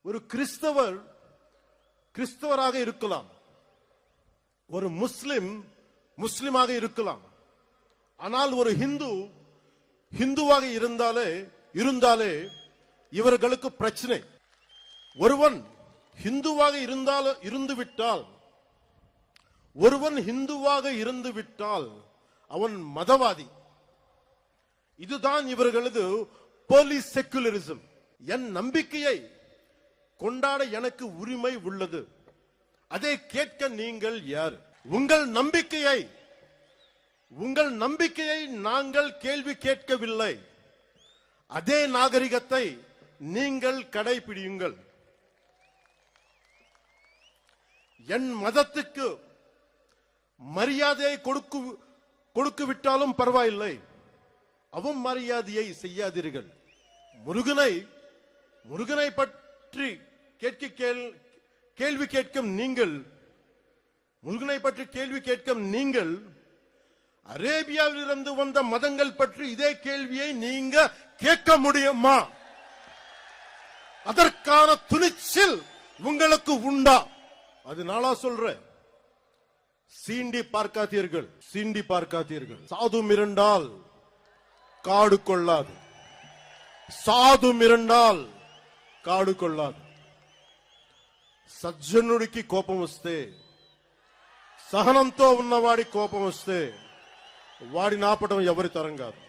ஒரு கிறிஸ்தவர் கிறிஸ்தவராக இருக்கலாம், ஒரு முஸ்லிம் முஸ்லிமாக இருக்கலாம். ஆனால் ஒரு ஹிந்துவாக இருந்தாலே இவர்களுக்கு பிரச்சனை. ஒருவன் ஹிந்துவாக இருந்துவிட்டால் அவன் மதவாதி. இதுதான் இவர்களது போலி செக்குலரிசம். என் நம்பிக்கையை கொண்டாட எனக்கு உரிமை உள்ளது. அதை கேட்க நீங்கள் யார்? உங்கள் நம்பிக்கையை நாங்கள் கேள்வி கேட்கவில்லை. அதே நாகரிகத்தை நீங்கள் கடைபிடியுங்கள். என் மதத்துக்கு மரியாதையை கொடுக்க விட்டாலும் பரவாயில்லை, அவமரியாதையை செய்யாதீர்கள். முருகனை பற்றி கேள்வி கேட்கும் நீங்கள் அரேபியாவில் இருந்து வந்த மதங்கள் பற்றி இதே கேள்வியை நீங்க கேட்க முடியுமா? அதற்கான துணிச்சல் உங்களுக்கு உண்டா? அதனால சொல்றேன், சீண்டி பார்க்காதீர்கள். சாது மிரண்டால் காடு கொள்ளாது. సజ్జనుడికి కోపం వస్తే, సహనంతో ఉన్నవాడి కోపం వస్తే వాడిని ఆపడం ఎవరి తరం కాదు.